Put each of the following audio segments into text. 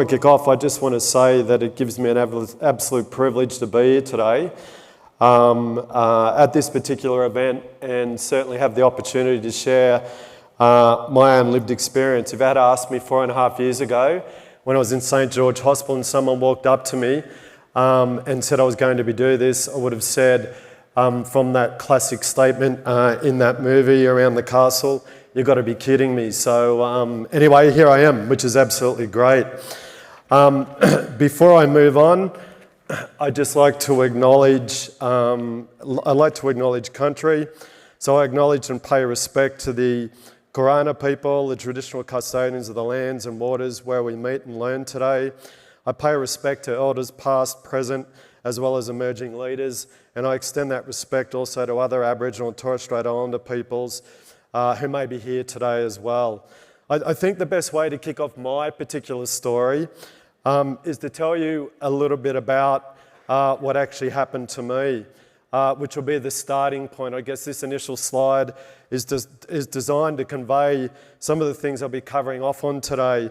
To kick off, I just want to say that it gives me an absolute privilege to be here today at this particular event and certainly have the opportunity to share my own lived experience. If you had asked me 4.5 years ago when I was in St George Hospital and someone walked up to me and said I was going to be doing this, I would have said from that classic statement in that movie around the castle, you've got to be kidding me. So anyway, here I am, which is absolutely great. Before I move on, I'd just like to acknowledge, country. So I acknowledge and pay respect to the Kaurna people, the traditional custodians of the lands and waters where we meet and learn today. I pay respect to elders past, present, as well as emerging leaders, and I extend that respect also to other Aboriginal and Torres Strait Islander peoples who may be here today as well. I think the best way to kick off my particular story is to tell you a little bit about what actually happened to me, which will be the starting point. I guess this initial slide is designed to convey some of the things I'll be covering off on today.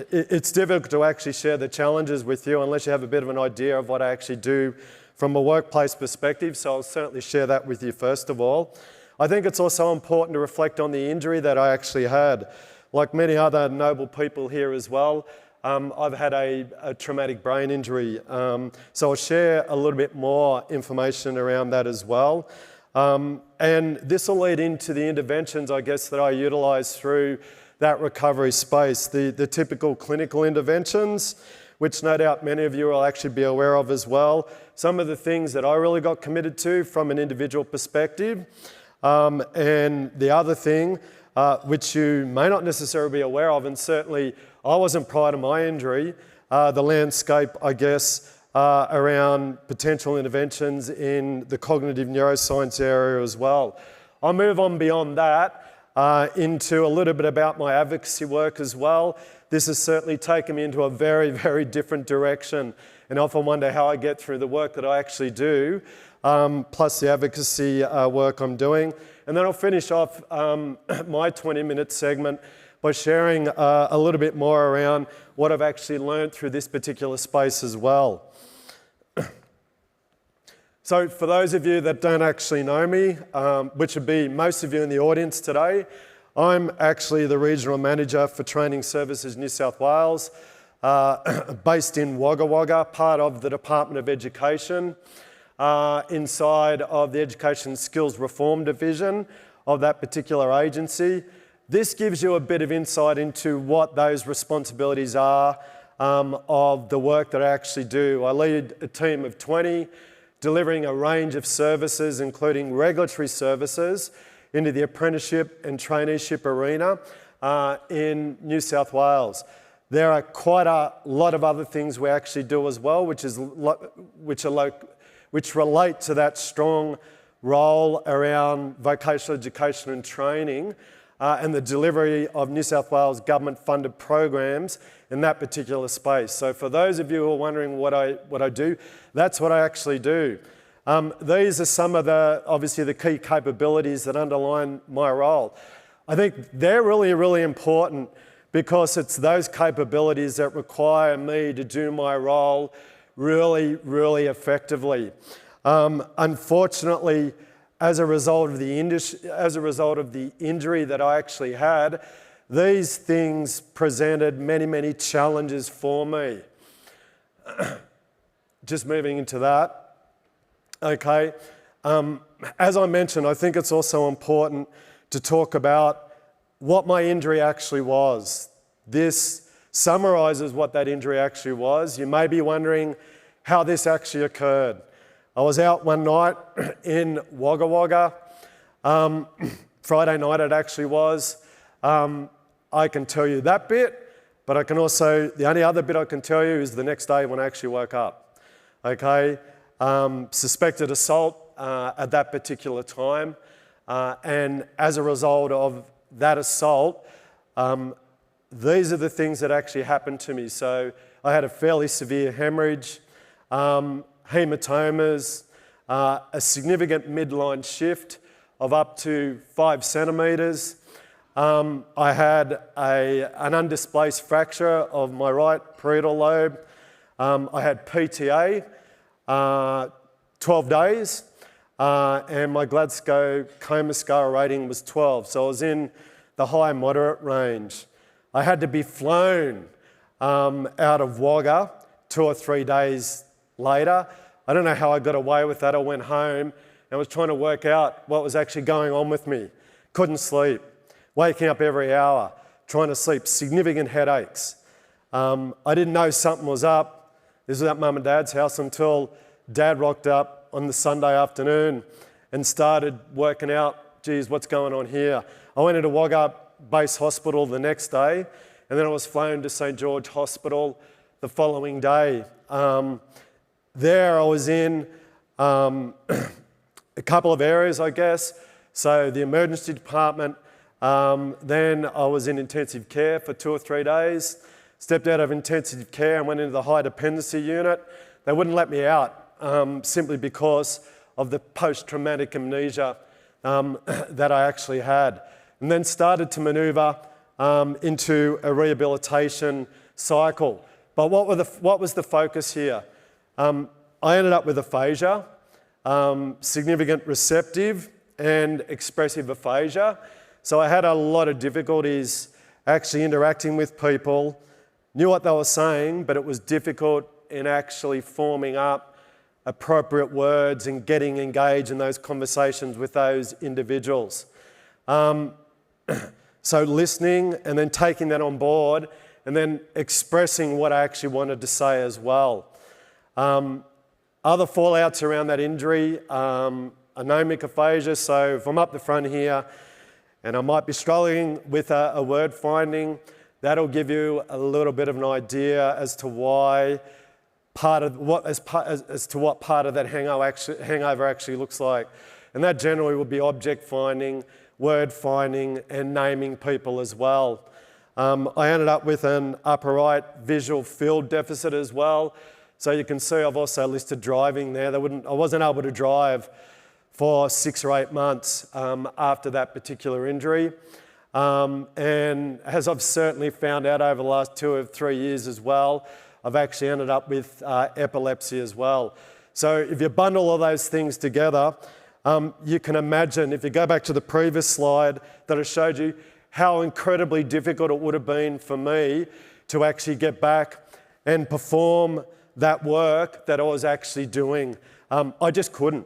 It's difficult to actually share the challenges with you unless you have a bit of an idea of what I actually do from a workplace perspective, so I'll certainly share that with you first of all. I think it's also important to reflect on the injury that I actually had. Like many other noble people here as well, I've had a traumatic brain injury, so I'll share a little bit more information around that as well. And this will lead into the interventions, I guess, that I utilise through that recovery space, the typical clinical interventions, which no doubt many of you will actually be aware of as well. Some of the things that I really got committed to from an individual perspective. And the other thing, which you may not necessarily be aware of, and certainly I wasn't prior to my injury, the landscape, I guess, around potential interventions in the cognitive neuroscience area as well. I'll move on beyond that into a little bit about my advocacy work as well. This has certainly taken me into a very, very different direction, and I often wonder how I get through the work that I actually do, plus the advocacy work I'm doing. And then I'll finish off my 20-minute segment by sharing a little bit more around what I've actually learned through this particular space as well. So for those of you that don't actually know me, which would be most of you in the audience today, I'm actually the Regional Manager for Training Services New South Wales, based in Wagga Wagga, part of the Department of Education, inside of the Education Skills Reform Division of that particular agency. This gives you a bit of insight into what those responsibilities are of the work that I actually do. I lead a team of 20, delivering a range of services, including regulatory services, into the apprenticeship and traineeship arena in New South Wales. There are quite a lot of other things we actually do as well, which relate to that strong role around vocational education and training and the delivery of New South Wales government-funded programs in that particular space. So for those of you who are wondering what I do, that's what I actually do. These are some of obviously the key capabilities that underline my role. I think they're really, really important because it's those capabilities that require me to do my role really, really effectively. Unfortunately, as a result of the injury that I actually had, these things presented many, many challenges for me. Just moving into that. Okay. As I mentioned, I think it's also important to talk about what my injury actually was. This summarises what that injury actually was. You may be wondering how this actually occurred. I was out one night in Wagga Wagga. Friday night it actually was. I can tell you that bit, but I can also, the only other bit I can tell you is the next day when I actually woke up. Okay, suspected assault at that particular time, and as a result of that assault, these are the things that actually happened to me. So I had a fairly severe hemorrhage, hematomas, a significant midline shift of up to 5 centimetres, I had an undisplaced fracture of my right parietal lobe. I had PTA, 12 days, and my Glasgow coma scar rating was 12, so I was in the high moderate range. I had to be flown out of Wagga 2 or 3 days later. I don't know how I got away with that. I went home and was trying to work out what was actually going on with me. Couldn't sleep, waking up every hour, trying to sleep, significant headaches. I didn't know something was up. This was at Mum and Dad's house until Dad rocked up on the Sunday afternoon and started working out, geez, what's going on here? I went into Wagga Base Hospital the next day, and then I was flown to St George Hospital the following day. There I was in a couple of areas, I guess. So the emergency department, then I was in intensive care for 2 or 3 days, stepped out of intensive care and went into the high dependency unit. They wouldn't let me out simply because of the post-traumatic amnesia that I actually had. And then started to manoeuvre into a rehabilitation cycle. But what was the focus here? I ended up with aphasia, significant receptive and expressive aphasia. So I had a lot of difficulties actually interacting with people, knew what they were saying, but it was difficult in actually forming up appropriate words and getting engaged in those conversations with those individuals. So listening and then taking that on board and then expressing what I actually wanted to say as well. Other fallouts around that injury, anomic aphasia. So if I'm up the front here and I might be struggling with a word finding, that'll give you a little bit of an idea as to why as to what part of that hangover actually looks like. And that generally will be object finding, word finding, and naming people as well. I ended up with an upper right visual field deficit as well. So you can see I've also listed driving there. I wasn't able to drive for 6 or 8 months after that particular injury. And as I've certainly found out over the last 2 or 3 years as well, I've actually ended up with epilepsy as well. So if you bundle all those things together, you can imagine, if you go back to the previous slide that I showed you, how incredibly difficult it would have been for me to actually get back and perform that work that I was actually doing. I just couldn't.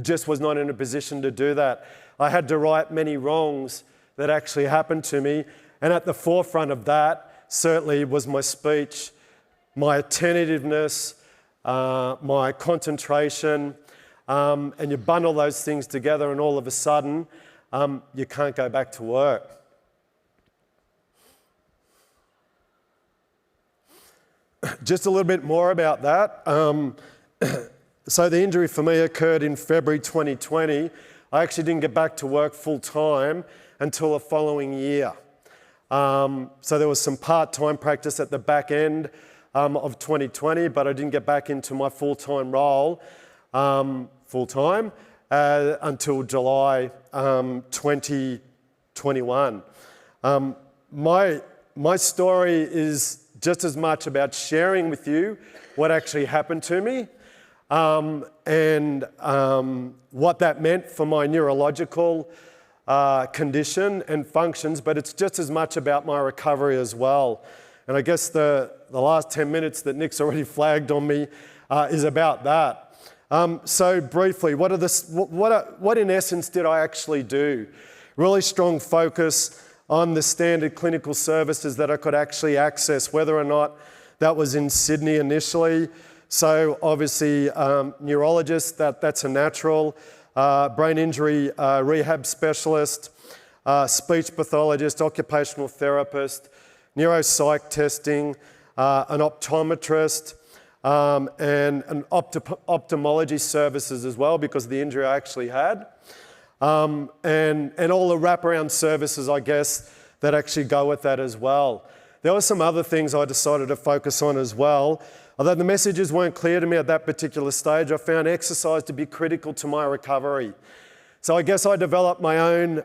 Just was not in a position to do that. I had to right many wrongs that actually happened to me, and at the forefront of that certainly was my speech, my attentiveness, my concentration, and you bundle those things together and all of a sudden you can't go back to work. Just a little bit more about that. So the injury for me occurred in February 2020. I actually didn't get back to work full time until the following year. So there was some part-time practice at the back end of 2020, but I didn't get back into my full-time role full-time until July 2021. My story is just as much about sharing with you what actually happened to me and what that meant for my neurological condition and functions, but it's just as much about my recovery as well. And I guess the last 10 minutes that Nick's already flagged on me is about that. So briefly, what in essence did I actually do? Really strong focus on the standard clinical services that I could actually access, whether or not that was in Sydney initially. So obviously neurologist, that's a natural, brain injury rehab specialist, speech pathologist, occupational therapist, neuropsych testing, an optometrist, and an ophthalmology services as well because of the injury I actually had. And all the wraparound services, I guess, that actually go with that as well. There were some other things I decided to focus on as well. Although the messages weren't clear to me at that particular stage, I found exercise to be critical to my recovery. So I guess I developed my own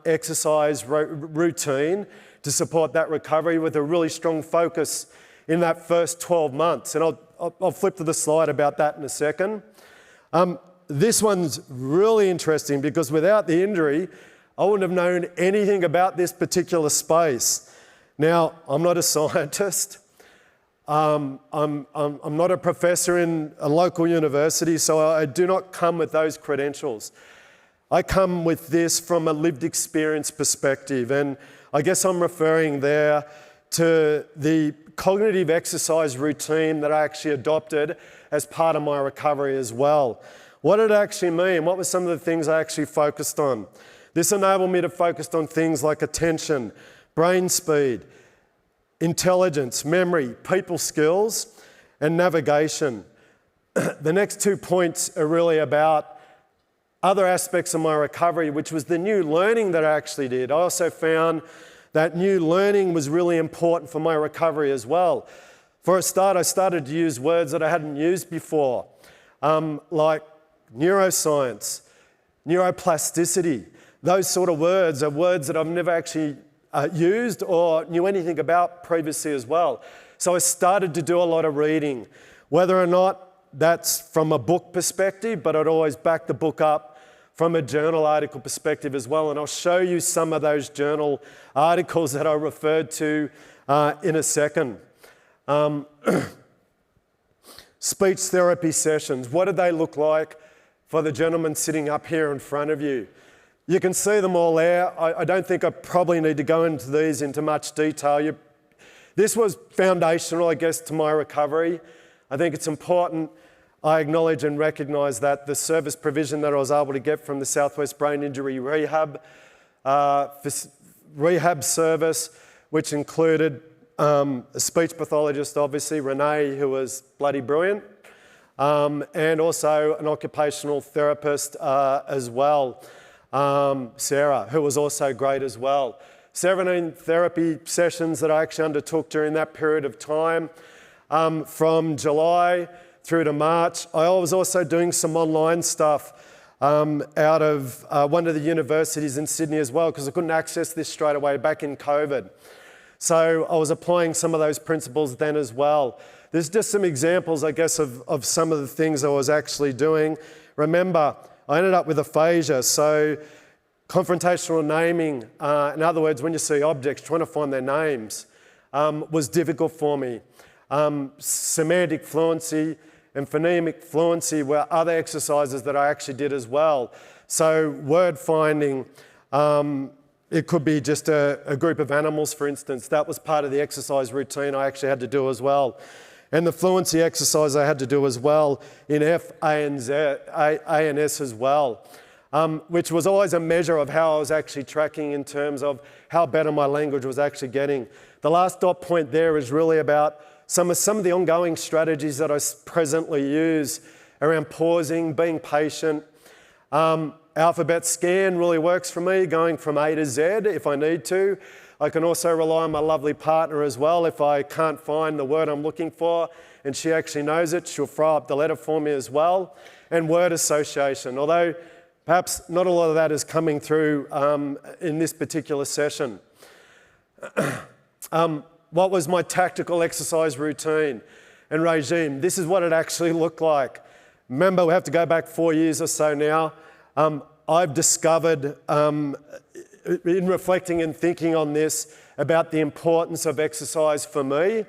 exercise routine to support that recovery with a really strong focus in that first 12 months. And I'll flip to the slide about that in a second. This one's really interesting because without the injury, I wouldn't have known anything about this particular space. Now, I'm not a scientist. I'm not a professor in a local university, so I do not come with those credentials. I come with this from a lived experience perspective, and I guess I'm referring there to the cognitive exercise routine that I actually adopted as part of my recovery as well. What did it actually mean? What were some of the things I actually focused on? This enabled me to focus on things like attention, brain speed, intelligence, memory, people skills, and navigation. The next 2 points are really about other aspects of my recovery, which was the new learning that I actually did. I also found that new learning was really important for my recovery as well. For a start, I started to use words that I hadn't used before, like neuroscience, neuroplasticity. Those sort of words are words that I've never actually used or knew anything about previously as well. So I started to do a lot of reading, whether or not that's from a book perspective, but I'd always back the book up from a journal article perspective as well. And I'll show you some of those journal articles that I referred to in a second. Speech therapy sessions, what did they look like for the gentleman sitting up here in front of you? You can see them all there. I don't think I probably need to go into these into much detail. This was foundational, I guess, to my recovery. I think it's important I acknowledge and recognise that the service provision that I was able to get from the Southwest Brain Injury Rehab service, which included a speech pathologist, obviously, Renee, who was bloody brilliant, and also an occupational therapist as well. Sarah, who was also great as well. 17 therapy sessions that I actually undertook during that period of time, from July through to March. I was also doing some online stuff out of one of the universities in Sydney as well, because I couldn't access this straight away back in COVID. So I was applying some of those principles then as well. There's just some examples, I guess, of some of the things I was actually doing. Remember, I ended up with aphasia, so confrontational naming, in other words, when you see objects, trying to find their names, was difficult for me. Semantic fluency and phonemic fluency were other exercises that I actually did as well. So word finding, it could be just a group of animals, for instance. That was part of the exercise routine I actually had to do as well. And the fluency exercise I had to do as well in F, A, and Z, A, and S as well, which was always a measure of how I was actually tracking in terms of how better my language was actually getting. The last dot point there is really about some of the ongoing strategies that I presently use around pausing, being patient. Alphabet scan really works for me, going from A to Z if I need to. I can also rely on my lovely partner as well. If I can't find the word I'm looking for and she actually knows it, she'll throw up the letter for me as well. And word association, although perhaps not a lot of that is coming through in this particular session. What was my tactical exercise routine and regime? This is what it actually looked like. Remember, we have to go back 4 years or so now. I've discovered, in reflecting and thinking on this, about the importance of exercise for me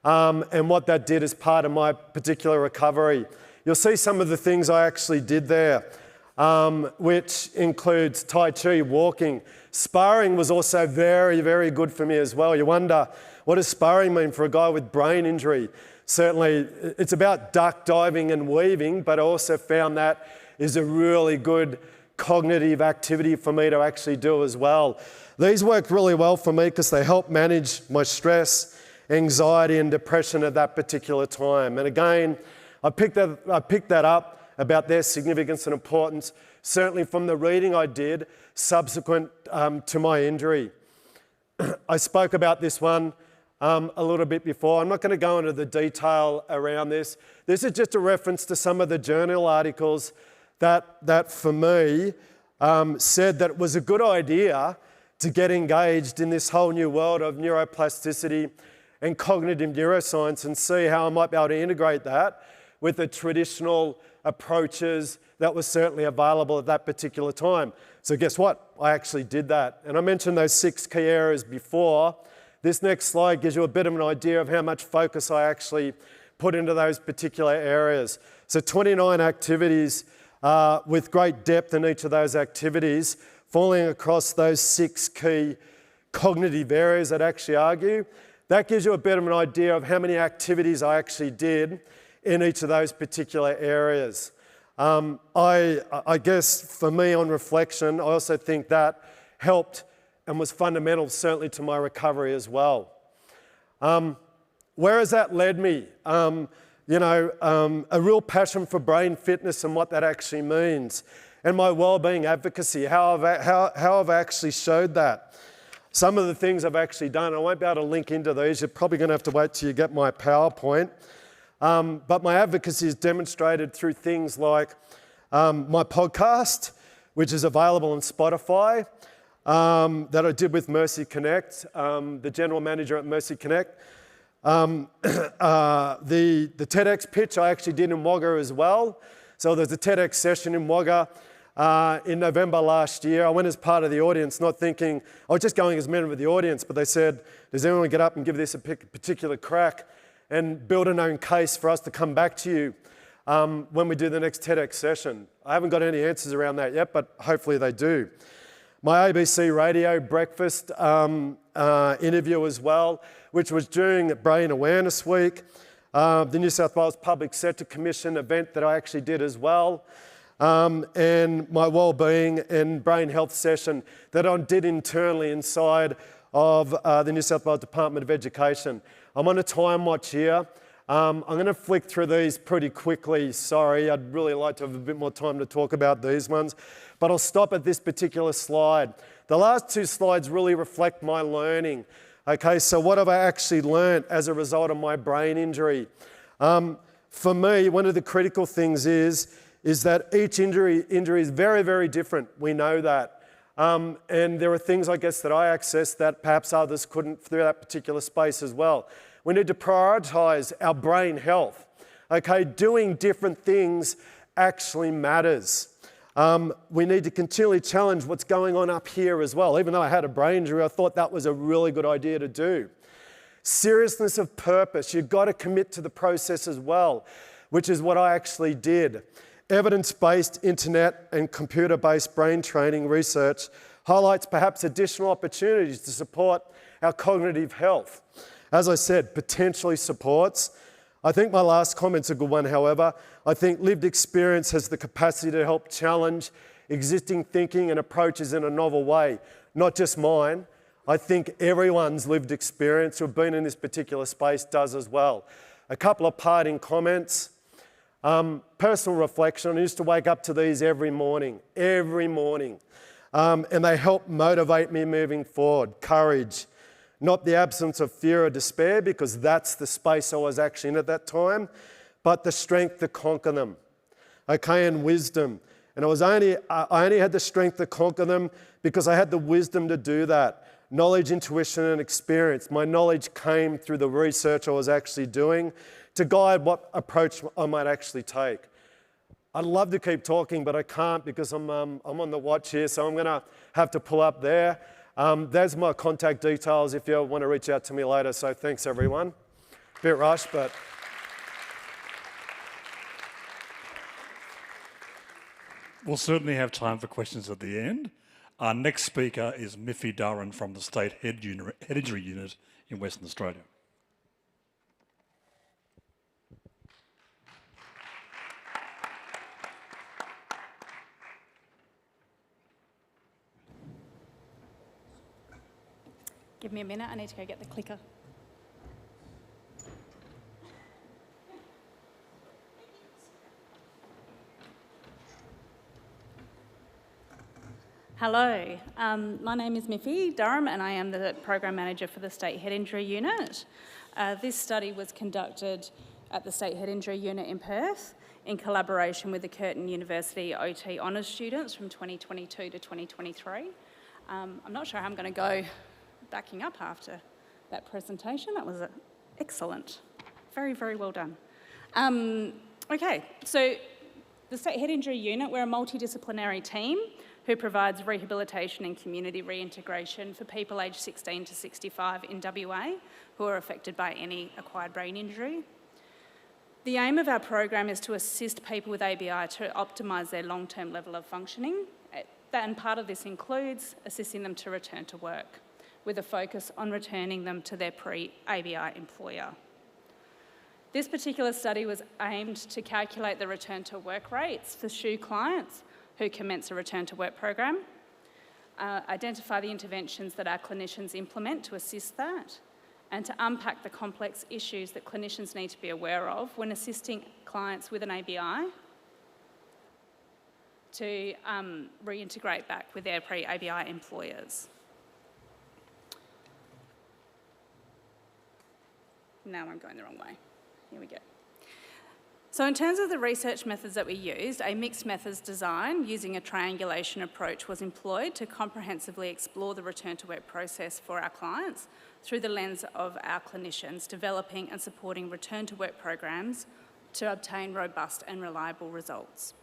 and what that did as part of my particular recovery. You'll see some of the things I actually did there, which includes Tai Chi, walking. Sparring was also very, very good for me as well. You wonder, what does sparring mean for a guy with brain injury? Certainly, it's about duck diving and weaving, but I also found that is a really good cognitive activity for me to actually do as well. These work really well for me because they help manage my stress, anxiety and depression at that particular time. And again, I picked that up about their significance and importance, certainly from the reading I did subsequent to my injury. I spoke about this one a little bit before. I'm not going to go into the detail around this. This is just a reference to some of the journal articles that for me said that it was a good idea to get engaged in this whole new world of neuroplasticity and cognitive neuroscience and see how I might be able to integrate that with the traditional approaches that were certainly available at that particular time. So guess what? I actually did that. And I mentioned those 6 key areas before. This next slide gives you a bit of an idea of how much focus I actually put into those particular areas. So 29 activities with great depth in each of those activities, falling across those 6 key cognitive areas I'd actually argue. That gives you a bit of an idea of how many activities I actually did in each of those particular areas. I guess for me on reflection, I also think that helped and was fundamental certainly to my recovery as well. Where has that led me? A real passion for brain fitness and what that actually means, and my wellbeing advocacy, how I've actually showed that. Some of the things I've actually done, I won't be able to link into these, you're probably going to have to wait till you get my PowerPoint. But my advocacy is demonstrated through things like my podcast, which is available on Spotify, that I did with Mercy Connect, the general manager at Mercy Connect. The TEDx pitch I actually did in Wagga as well. So there's a TEDx session in Wagga in November last year. I went as part of the audience, not thinking, I was just going as a member of the audience, but they said, does anyone get up and give this a particular crack and build an own case for us to come back to you when we do the next TEDx session? I haven't got any answers around that yet, but hopefully they do. My ABC radio breakfast interview as well, which was during Brain Awareness Week. The New South Wales Public Sector Commission event that I actually did as well. And my wellbeing and brain health session that I did internally inside of the New South Wales Department of Education. I'm on a time watch here. I'm going to flick through these pretty quickly. Sorry, I'd really like to have a bit more time to talk about these ones, but I'll stop at this particular slide. The last 2 slides really reflect my learning. Okay, so what have I actually learned as a result of my brain injury? For me, one of the critical things is that each injury is very, very different. We know that. And there are things, I guess, that I accessed that perhaps others couldn't through that particular space as well. We need to prioritise our brain health. Okay, doing different things actually matters. We need to continually challenge what's going on up here as well. Even though I had a brain injury, I thought that was a really good idea to do. Seriousness of purpose. You've got to commit to the process as well, which is what I actually did. Evidence-based internet and computer-based brain training research highlights perhaps additional opportunities to support our cognitive health. As I said, potentially supports. I think my last comment's a good one, however. I think lived experience has the capacity to help challenge existing thinking and approaches in a novel way. Not just mine. I think everyone's lived experience who've been in this particular space does as well. A couple of parting comments. Personal reflection. I used to wake up to these every morning, and they help motivate me moving forward. Courage, not the absence of fear or despair, because that's the space I was actually in at that time, but the strength to conquer them, okay, and wisdom. And I only had the strength to conquer them because I had the wisdom to do that. Knowledge, intuition, and experience. My knowledge came through the research I was actually doing to guide what approach I might actually take. I'd love to keep talking, but I can't because I'm on the watch here, so I'm going to have to pull up there. There's my contact details if you want to reach out to me later, so thanks everyone. Bit rushed, but... We'll certainly have time for questions at the end. Our next speaker is Miffy Durham from the State Head Injury Unit in Western Australia. Give me a minute, I need to go get the clicker. Hello, my name is Miffy Durham and I am the Program Manager for the State Head Injury Unit. This study was conducted at the State Head Injury Unit in Perth in collaboration with the Curtin University OT Honours students from 2022 to 2023. I'm not sure how I'm going to go backing up after that presentation. That was excellent. Very, very well done. Okay, so the State Head Injury Unit, we're a multidisciplinary team who provides rehabilitation and community reintegration for people aged 16 to 65 in WA who are affected by any acquired brain injury. The aim of our program is to assist people with ABI to optimise their long-term level of functioning, and part of this includes assisting them to return to work, with a focus on returning them to their pre-ABI employer. This particular study was aimed to calculate the return to work rates for SHU clients who commence a return to work program, identify the interventions that our clinicians implement to assist that, and to unpack the complex issues that clinicians need to be aware of when assisting clients with an ABI to reintegrate back with their pre-ABI employers. Now I'm going the wrong way. Here we go. So in terms of the research methods that we used, a mixed methods design using a triangulation approach was employed to comprehensively explore the return to work process for our clients through the lens of our clinicians, developing and supporting return to work programs to obtain robust and reliable results.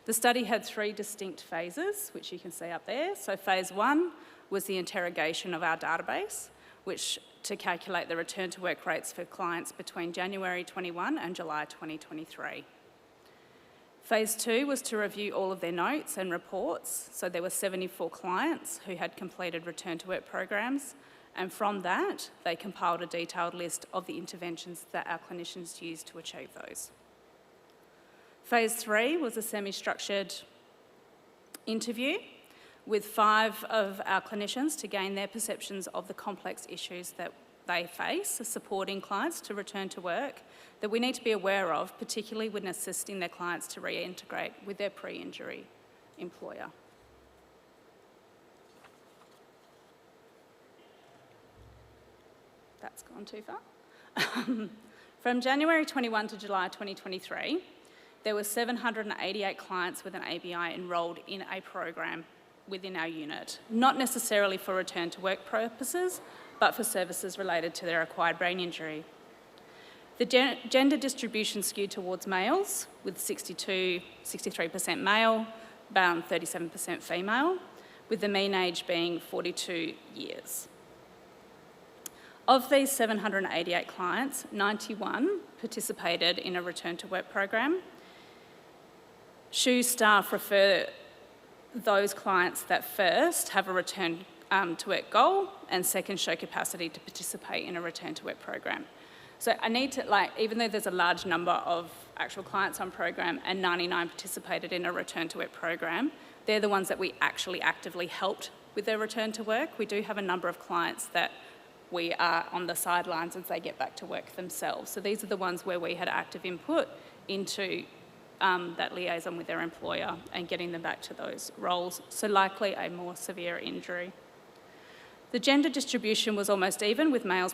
The study had 3 distinct phases, which you can see up there. So phase 1 was the interrogation of our database, which to calculate the return to work rates for clients between January 21 and July 2023. Phase 2 was to review all of their notes and reports. So there were 74 clients who had completed return to work programs, and from that, they compiled a detailed list of the interventions that our clinicians used to achieve those. Phase 3 was a semi-structured interview with 5 of our clinicians to gain their perceptions of the complex issues that they face, supporting clients to return to work, that we need to be aware of, particularly when assisting their clients to reintegrate with their pre-injury employer. That's gone too far. From January 21 to July 2023, there were 788 clients with an ABI enrolled in a program within our unit, not necessarily for return to work purposes, but for services related to their acquired brain injury. The gender distribution skewed towards males, with 63% male, about 37% female, with the mean age being 42 years. Of these 788 clients, 91 participated in a return to work program. SHU staff refer those clients that first have a return to work goal and second show capacity to participate in a return to work program. So I need to, even though there's a large number of actual clients on program and 99 participated in a return to work program, they're the ones that we actually actively helped with their return to work. We do have a number of clients that we are on the sidelines as they get back to work themselves. So these are the ones where we had active input into that liaison with their employer and getting them back to those roles, so likely a more severe injury. The gender distribution was almost even, with males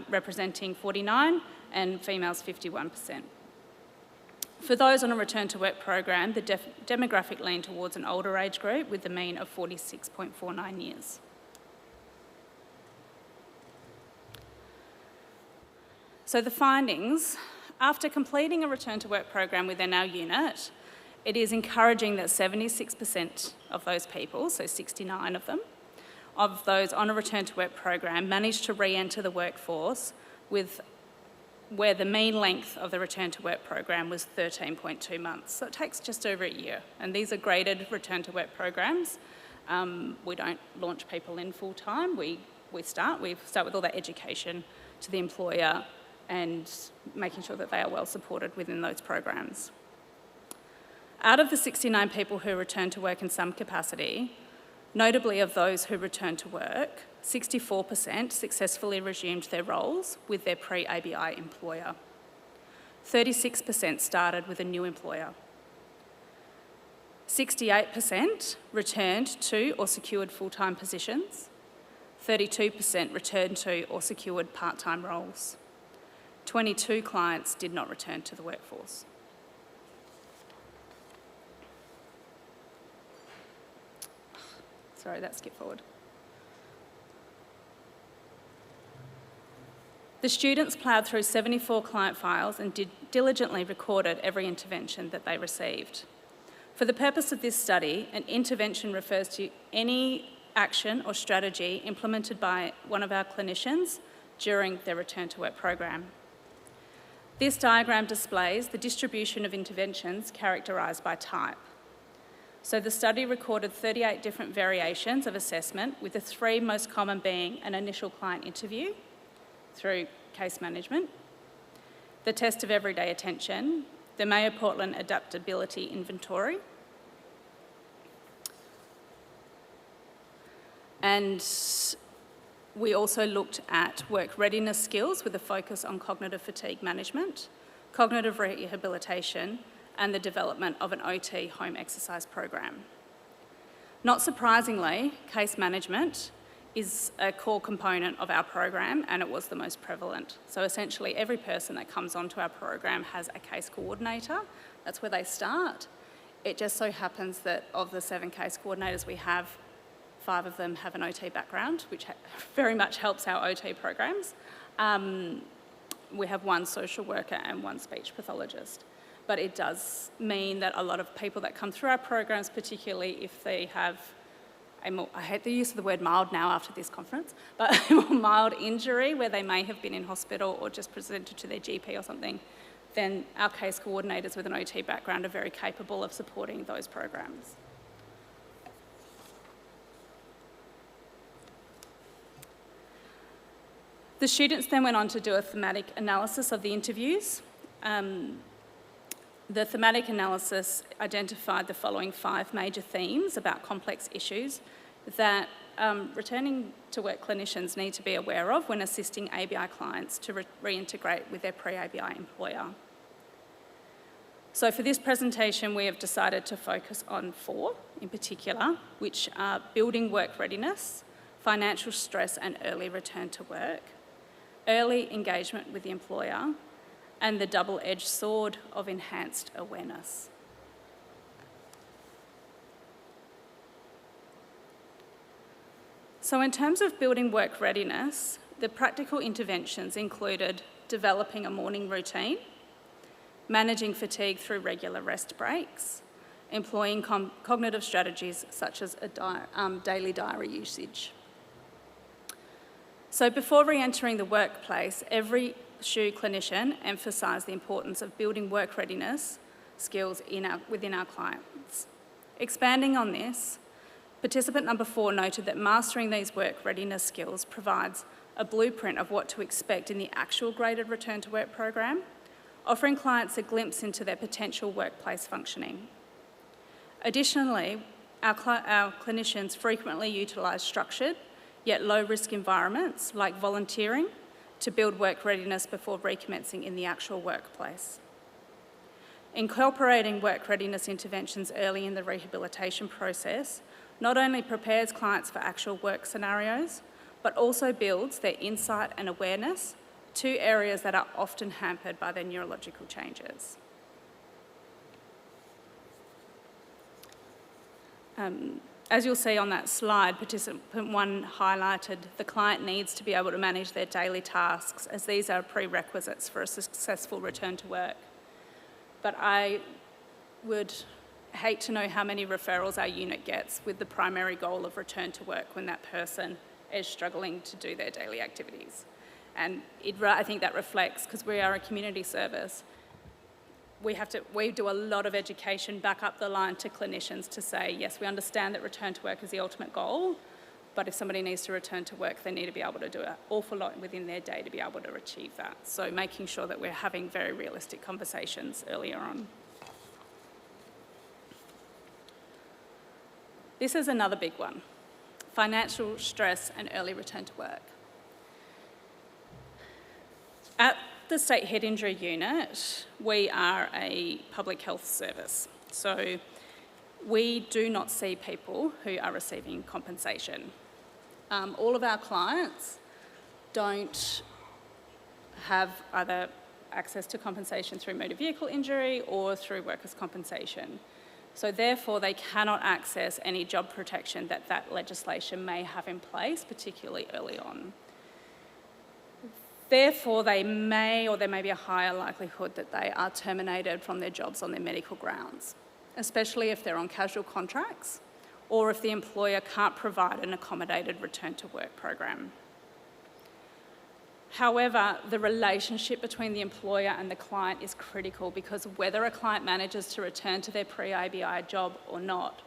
representing 49% and females 51%. For those on a return to work program, the demographic leaned towards an older age group with the mean of 46.49 years. So the findings: after completing a return to work program within our unit, it is encouraging that 76% of those people, so 69 of them, of those on a return to work program managed to re-enter the workforce where the mean length of the return to work program was 13.2 months. So it takes just over a year. And these are graded return to work programs. We don't launch people in full time. We start with all that education to the employer and making sure that they are well supported within those programs. Out of the 69 people who returned to work in some capacity, notably of those who returned to work, 64% successfully resumed their roles with their pre-ABI employer. 36% started with a new employer. 68% returned to or secured full-time positions. 32% returned to or secured part-time roles. 22 clients did not return to the workforce. Sorry, that skipped forward. The students ploughed through 74 client files and diligently recorded every intervention that they received. For the purpose of this study, an intervention refers to any action or strategy implemented by one of our clinicians during their return to work program. This diagram displays the distribution of interventions characterised by type. So the study recorded 38 different variations of assessment, with the 3 most common being an initial client interview through case management, the test of everyday attention, the Mayo Portland Adaptability Inventory, and we also looked at work readiness skills with a focus on cognitive fatigue management, cognitive rehabilitation, and the development of an OT home exercise program. Not surprisingly, case management is a core component of our program, and it was the most prevalent. So essentially every person that comes onto our program has a case coordinator. That's where they start. It just so happens that of the 7 case coordinators we have, 5 of them have an OT background, which very much helps our OT programs. We have 1 social worker and 1 speech pathologist. But it does mean that a lot of people that come through our programs, particularly if they have I hate the use of the word mild now after this conference, but a more mild injury where they may have been in hospital or just presented to their GP or something, then our case coordinators with an OT background are very capable of supporting those programs. The students then went on to do a thematic analysis of the interviews. The thematic analysis identified the following 5 major themes about complex issues that returning to work clinicians need to be aware of when assisting ABI clients to reintegrate with their pre-ABI employer. So for this presentation, we have decided to focus on 4 in particular, which are building work readiness, financial stress and early return to work, early engagement with the employer, and the double-edged sword of enhanced awareness. So in terms of building work readiness, the practical interventions included developing a morning routine, managing fatigue through regular rest breaks, employing cognitive strategies such as daily diary usage. So before re-entering the workplace, every SHU clinician emphasised the importance of building work readiness skills within our clients. Expanding on this, participant number 4 noted that mastering these work readiness skills provides a blueprint of what to expect in the actual graded return to work program, offering clients a glimpse into their potential workplace functioning. Additionally, our clinicians frequently utilise structured yet low-risk environments like volunteering to build work readiness before recommencing in the actual workplace. Incorporating work readiness interventions early in the rehabilitation process not only prepares clients for actual work scenarios, but also builds their insight and awareness to areas that are often hampered by their neurological changes. As you'll see on that slide, participant 1 highlighted the client needs to be able to manage their daily tasks, as these are prerequisites for a successful return to work. But I would hate to know how many referrals our unit gets with the primary goal of return to work when that person is struggling to do their daily activities. And I think that reflects, because we are a community service, we do a lot of education back up the line to clinicians to say, yes, we understand that return to work is the ultimate goal, but if somebody needs to return to work, they need to be able to do an awful lot within their day to be able to achieve that. So making sure that we're having very realistic conversations earlier on. This is another big one, financial stress and early return to work. At the State Head Injury Unit, we are a public health service. So we do not see people who are receiving compensation. All of our clients don't have either access to compensation through motor vehicle injury or through workers' compensation. So therefore, they cannot access any job protection that that legislation may have in place, particularly early on. Therefore, they may, or there may be a higher likelihood that they are terminated from their jobs on their medical grounds, especially if they're on casual contracts or if the employer can't provide an accommodated return to work program. However, the relationship between the employer and the client is critical, because whether a client manages to return to their pre-ABI job or not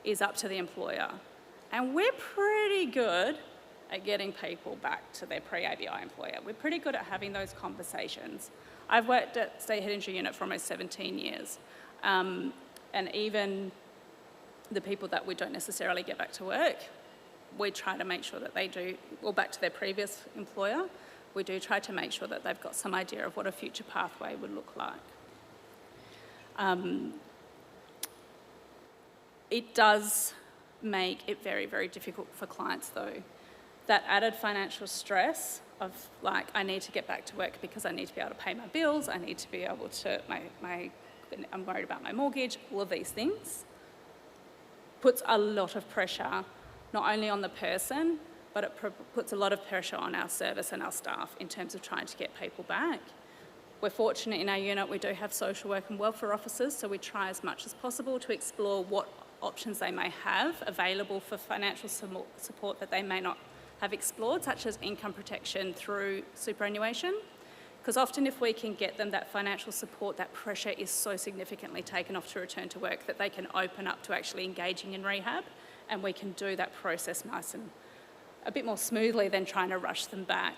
is up to the employer. And we're pretty good at getting people back to their pre-ABI employer. We're pretty good at having those conversations. I've worked at State Head Injury Unit for almost 17 years. And even the people that we don't necessarily get back to work, we try to make sure that they do, or back to their previous employer, we do try to make sure that they've got some idea of what a future pathway would look like. It does make it very, very difficult for clients though. That added financial stress of like, I need to get back to work because I need to be able to pay my bills, I need to be able to, I'm worried about my mortgage, all of these things, puts a lot of pressure, not only on the person, but it puts a lot of pressure on our service and our staff in terms of trying to get people back. We're fortunate in our unit, we do have social work and welfare officers, so we try as much as possible to explore what options they may have available for financial support that they may not have explored, such as income protection through superannuation. Because often if we can get them that financial support, that pressure is so significantly taken off to return to work that they can open up to actually engaging in rehab, and we can do that process nice and a bit more smoothly than trying to rush them back.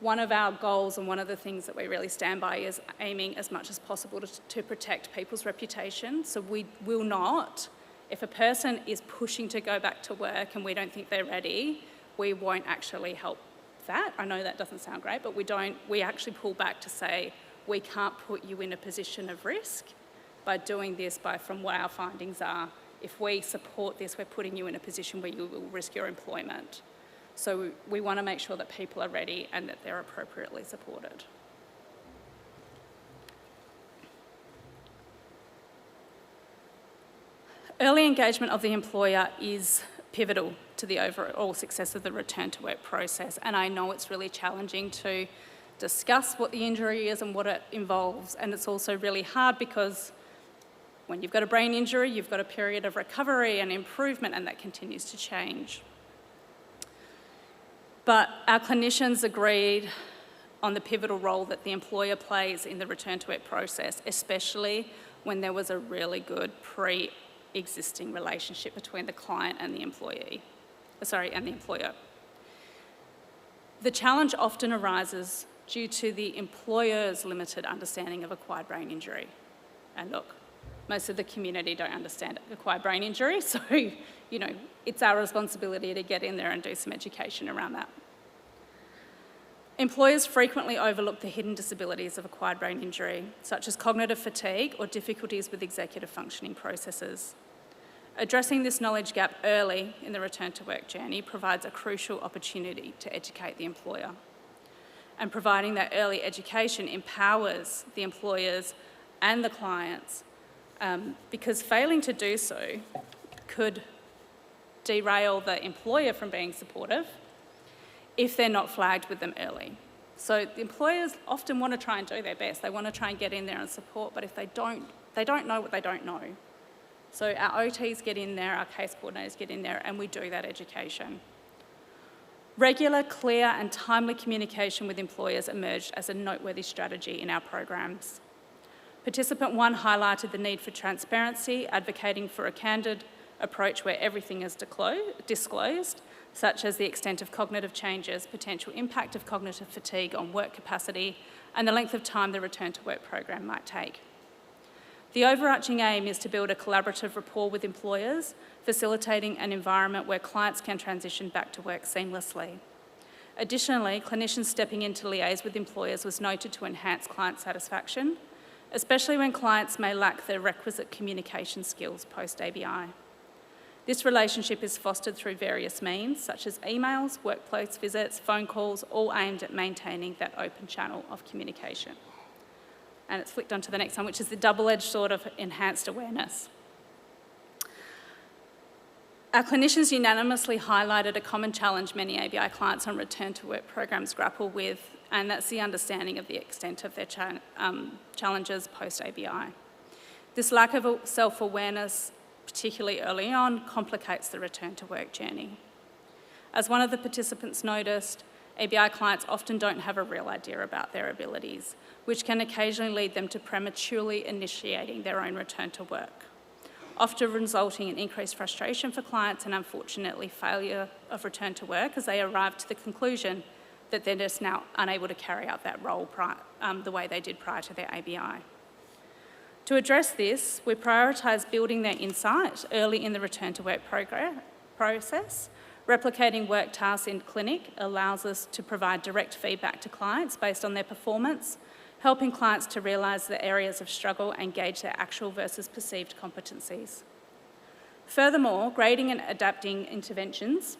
One of our goals and one of the things that we really stand by is aiming as much as possible to protect people's reputation. So we will not, if a person is pushing to go back to work and we don't think they're ready, we won't actually help that. I know that doesn't sound great, but we actually pull back to say, we can't put you in a position of risk by doing this, from what our findings are. If we support this, we're putting you in a position where you will risk your employment. So we want to make sure that people are ready and that they're appropriately supported. Early engagement of the employer is pivotal to the overall success of the return to work process, and I know it's really challenging to discuss what the injury is and what it involves, and it's also really hard because when you've got a brain injury, you've got a period of recovery and improvement, and that continues to change. But our clinicians agreed on the pivotal role that the employer plays in the return to work process, especially when there was a really good pre-existing relationship between the client and the employer. The challenge often arises due to the employer's limited understanding of acquired brain injury. And look, most of the community don't understand acquired brain injury, so, it's our responsibility to get in there and do some education around that. Employers frequently overlook the hidden disabilities of acquired brain injury, such as cognitive fatigue or difficulties with executive functioning processes. Addressing this knowledge gap early in the return to work journey provides a crucial opportunity to educate the employer. And providing that early education empowers the employers and the clients, because failing to do so could derail the employer from being supportive if they're not flagged with them early. So the employers often want to try and do their best. They want to try and get in there and support, but if they don't know what they don't know. So our OTs get in there, our case coordinators get in there, and we do that education. Regular, clear and timely communication with employers emerged as a noteworthy strategy in our programs. Participant 1 highlighted the need for transparency, advocating for a candid approach where everything is disclosed, such as the extent of cognitive changes, potential impact of cognitive fatigue on work capacity, and the length of time the return to work program might take. The overarching aim is to build a collaborative rapport with employers, facilitating an environment where clients can transition back to work seamlessly. Additionally, clinicians stepping in to liaise with employers was noted to enhance client satisfaction, especially when clients may lack the requisite communication skills post-ABI. This relationship is fostered through various means, such as emails, workplace visits, phone calls, all aimed at maintaining that open channel of communication. And it's flicked onto the next one, which is the double-edged sword of enhanced awareness. Our clinicians unanimously highlighted a common challenge many ABI clients on return-to-work programs grapple with, and that's the understanding of the extent of their challenges post-ABI. This lack of self-awareness, particularly early on, complicates the return-to-work journey. As one of the participants noticed, ABI clients often don't have a real idea about their abilities, which can occasionally lead them to prematurely initiating their own return to work, often resulting in increased frustration for clients and, unfortunately, failure of return to work as they arrive to the conclusion that they're just now unable to carry out that role the way they did prior to their ABI. To address this, we prioritise building their insight early in the return to work process. Replicating work tasks in clinic allows us to provide direct feedback to clients based on their performance, helping clients to realise the areas of struggle and gauge their actual versus perceived competencies. Furthermore, grading and adapting interventions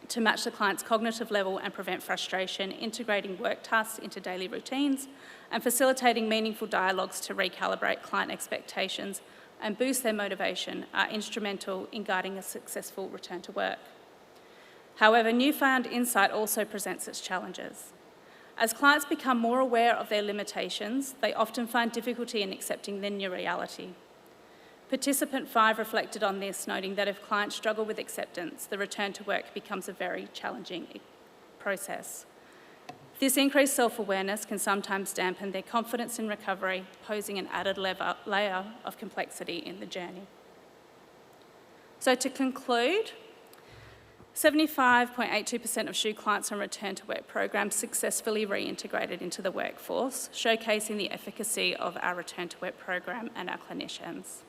to match the client's cognitive level and prevent frustration, integrating work tasks into daily routines, and facilitating meaningful dialogues to recalibrate client expectations and boost their motivation are instrumental in guiding a successful return to work. However, newfound insight also presents its challenges. As clients become more aware of their limitations, they often find difficulty in accepting their new reality. Participant 5 reflected on this, noting that if clients struggle with acceptance, the return to work becomes a very challenging process. This increased self-awareness can sometimes dampen their confidence in recovery, posing an added layer of complexity in the journey. So to conclude, 75.82% of SHU clients on return to work programs successfully reintegrated into the workforce, showcasing the efficacy of our return to work program and our clinicians.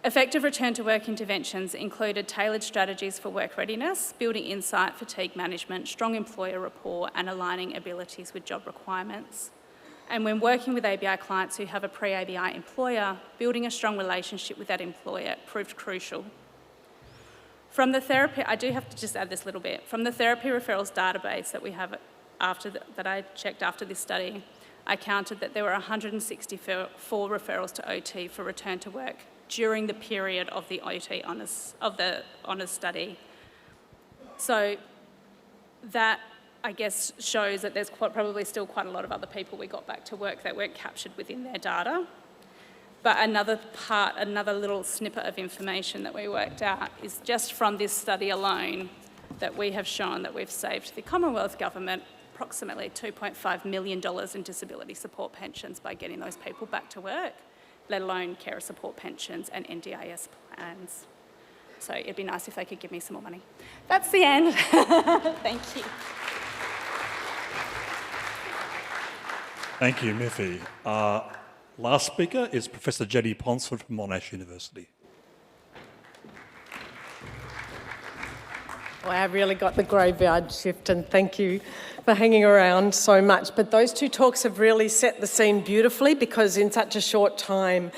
Effective return to work interventions included tailored strategies for work readiness, building insight, fatigue management, strong employer rapport, and aligning abilities with job requirements. And when working with ABI clients who have a pre-ABI employer, building a strong relationship with that employer proved crucial. From the therapy, I do have to just add this little bit. From the therapy referrals database that we have that I checked after this study, I counted that there were 164 referrals to OT for return to work during the period of the OT honours study. So that, I guess, shows that there's probably still quite a lot of other people we got back to work that weren't captured within their data. But another little snippet of information that we worked out is just from this study alone that we have shown that we've saved the Commonwealth Government approximately $2.5 million in disability support pensions by getting those people back to work, let alone carer support pensions and NDIS plans. So it'd be nice if they could give me some more money. That's the end. Thank you. Thank you, Miffy. Last speaker is Professor Jennie Ponsford from Monash University. Well, I really got the graveyard shift, and thank you for hanging around so much. But those two talks have really set the scene beautifully, because in such a short time,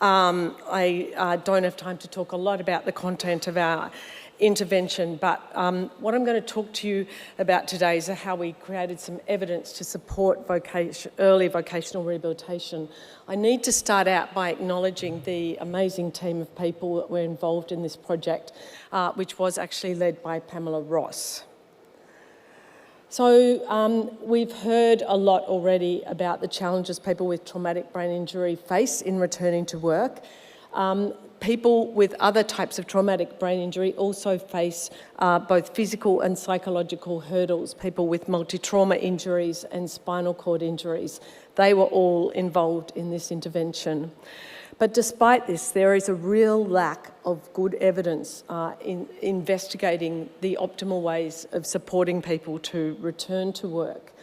I don't have time to talk a lot about the content of our intervention, but what I'm going to talk to you about today is how we created some evidence to support early vocational rehabilitation. I need to start out by acknowledging the amazing team of people that were involved in this project, which was actually led by Pamela Ross. So we've heard a lot already about the challenges people with traumatic brain injury face in returning to work. People with other types of traumatic brain injury also face both physical and psychological hurdles. People with multi-trauma injuries and spinal cord injuries, they were all involved in this intervention. But despite this, there is a real lack of good evidence in investigating the optimal ways of supporting people to return to work.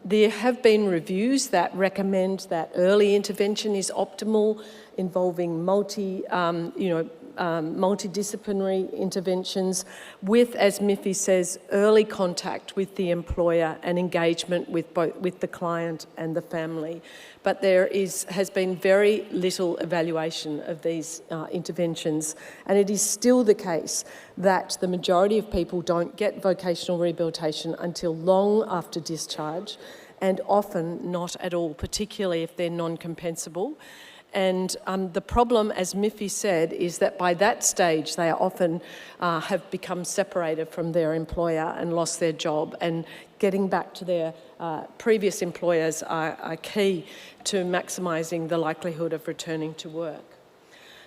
There have been reviews that recommend that early intervention is optimal, involving multidisciplinary interventions with, as Miffy says, early contact with the employer and engagement with the client and the family. But there has been very little evaluation of these interventions, and it is still the case that the majority of people don't get vocational rehabilitation until long after discharge, and often not at all, particularly if they're non-compensable. And the problem, as Miffy said, is that by that stage they often have become separated from their employer and lost their job, and getting back to their previous employers are key to maximising the likelihood of returning to work.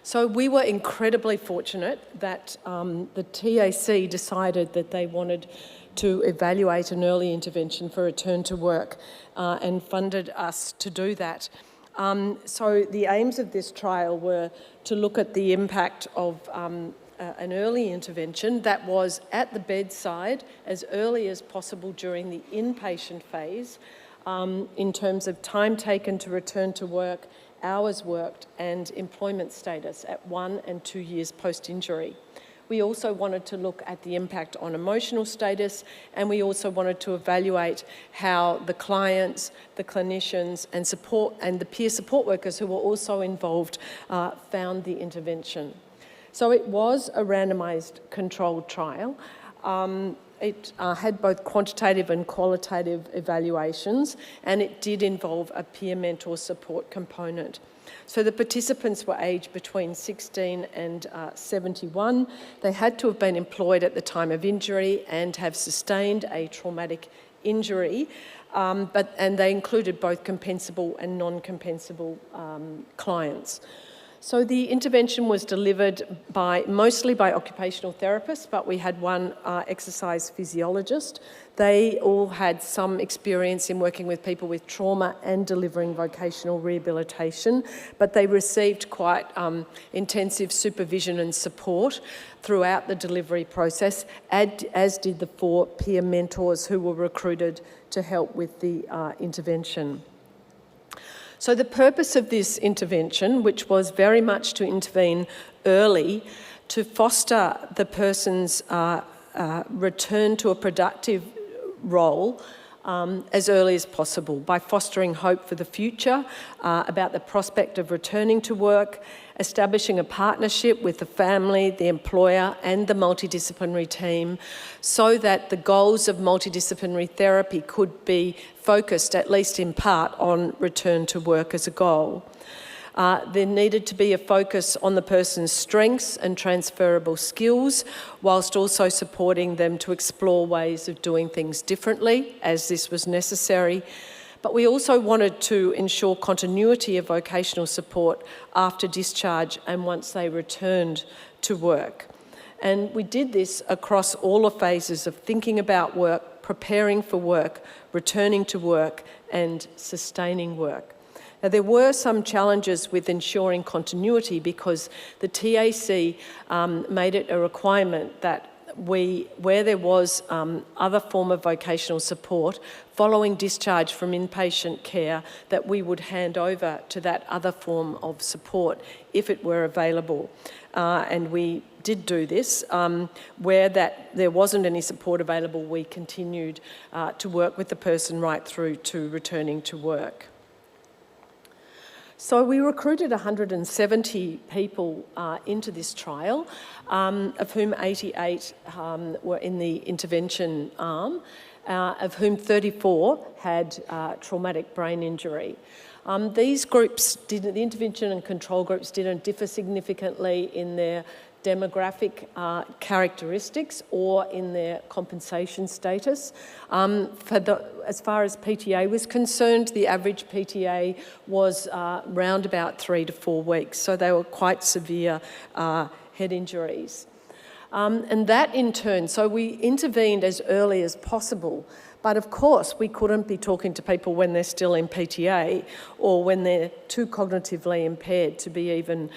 So we were incredibly fortunate that the TAC decided that they wanted to evaluate an early intervention for return to work and funded us to do that. So the aims of this trial were to look at the impact of an early intervention that was at the bedside as early as possible during the inpatient phase in terms of time taken to return to work, hours worked and employment status at 1 and 2 years post-injury. We also wanted to look at the impact on emotional status, and we also wanted to evaluate how the clients, the clinicians and the peer support workers who were also involved found the intervention. So it was a randomised controlled trial. It had both quantitative and qualitative evaluations, and it did involve a peer mentor support component. So the participants were aged between 16 and 71. They had to have been employed at the time of injury and have sustained a traumatic injury, and they included both compensable and non-compensable clients. So the intervention was delivered mostly by occupational therapists, but we had one exercise physiologist. They all had some experience in working with people with trauma and delivering vocational rehabilitation, but they received quite intensive supervision and support throughout the delivery process, as did the 4 peer mentors who were recruited to help with the intervention. So the purpose of this intervention, which was very much to intervene early, to foster the person's return to a productive role as early as possible by fostering hope for the future, about the prospect of returning to work, establishing a partnership with the family, the employer and the multidisciplinary team so that the goals of multidisciplinary therapy could be focused, at least in part, on return to work as a goal. There needed to be a focus on the person's strengths and transferable skills, whilst also supporting them to explore ways of doing things differently, as this was necessary. But we also wanted to ensure continuity of vocational support after discharge and once they returned to work. And we did this across all the phases of thinking about work, preparing for work, returning to work, and sustaining work. Now, there were some challenges with ensuring continuity because the TAC made it a requirement that where there was other form of vocational support following discharge from inpatient care, that we would hand over to that other form of support if it were available. And we did do this. Where there wasn't any support available, we continued to work with the person right through to returning to work. So we recruited 170 people into this trial, of whom 88 were in the intervention arm, of whom 34 had traumatic brain injury. These groups, the intervention and control groups, didn't differ significantly in their demographic characteristics or in their compensation status. As far as PTA was concerned, the average PTA was round about 3 to 4 weeks, so they were quite severe head injuries. And that in turn, so we intervened as early as possible, but of course we couldn't be talking to people when they're still in PTA or when they're too cognitively impaired to be even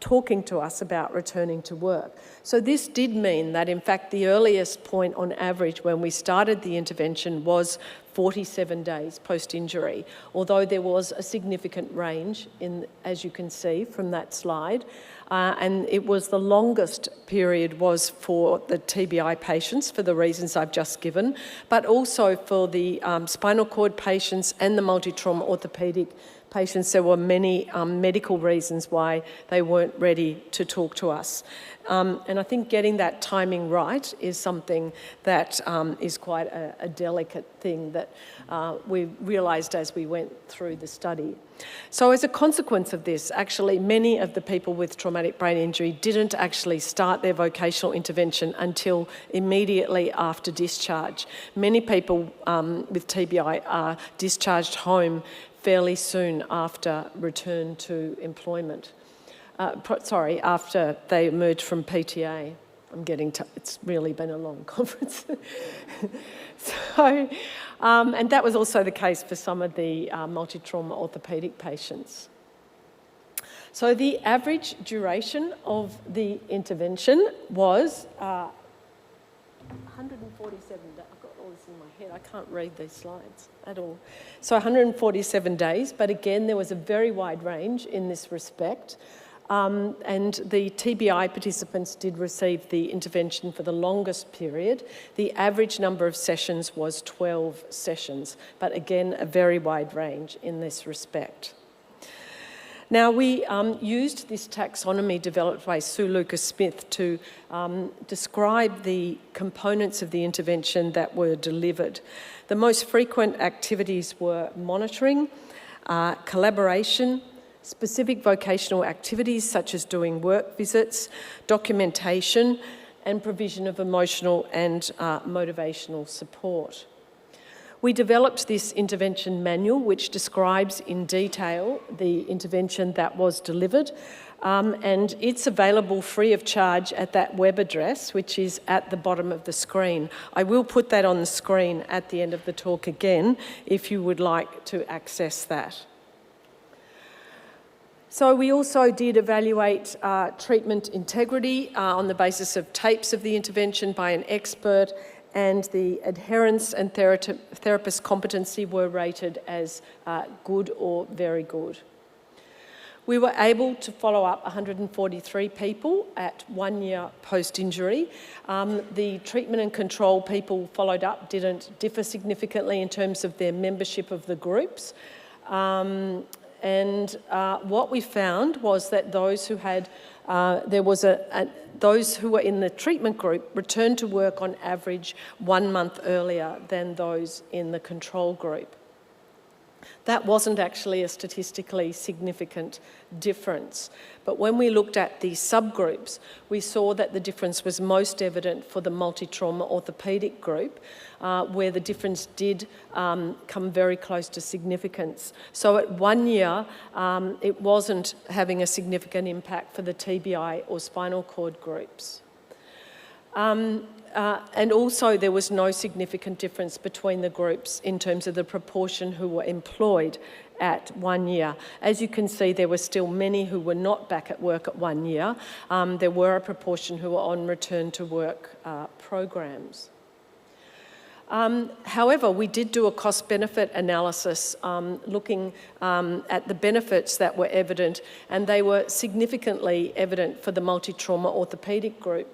talking to us about returning to work. So this did mean that in fact the earliest point on average when we started the intervention was 47 days post-injury, although there was a significant range, as you can see from that slide. And it was the longest period was for the TBI patients for the reasons I've just given, but also for the spinal cord patients and the multi-trauma orthopaedic patients. There were many medical reasons why they weren't ready to talk to us. And I think getting that timing right is something that is quite a delicate thing that we realised as we went through the study. So as a consequence of this, actually many of the people with traumatic brain injury didn't actually start their vocational intervention until immediately after discharge. Many people with TBI are discharged home fairly soon after return to employment. After they emerge from PTA. It's really been a long conference. So, and that was also the case for some of the multi-trauma orthopaedic patients. So the average duration of the intervention was 147 days. I've got all this in my head. I can't read these slides at all. So 147 days, but again, there was a very wide range in this respect. And the TBI participants did receive the intervention for the longest period. The average number of sessions was 12 sessions, but again, a very wide range in this respect. Now, we used this taxonomy developed by Sue Lucas-Smith to describe the components of the intervention that were delivered. The most frequent activities were monitoring, collaboration, specific vocational activities such as doing work visits, documentation, and provision of emotional and motivational support. We developed this intervention manual which describes in detail the intervention that was delivered, and it's available free of charge at that web address which is at the bottom of the screen. I will put that on the screen at the end of the talk again if you would like to access that. So we also did evaluate treatment integrity on the basis of tapes of the intervention by an expert, and the adherence and therapist competency were rated as good or very good. We were able to follow up 143 people at 1 year post-injury. The treatment and control people followed up didn't differ significantly in terms of their membership of the groups. And what we found was that those who had, those who were in the treatment group returned to work on average 1 month earlier than those in the control group. That wasn't actually a statistically significant difference. But when we looked at the subgroups, we saw that the difference was most evident for the multi-trauma orthopaedic group, where the difference did come very close to significance. So at 1 year, it wasn't having a significant impact for the TBI or spinal cord groups. And also there was no significant difference between the groups in terms of the proportion who were employed at 1 year. As you can see, there were still many who were not back at work at 1 year. There were a proportion who were on return to work programs. However, we did do a cost-benefit analysis looking at the benefits that were evident, and they were significantly evident for the multi-trauma orthopaedic group.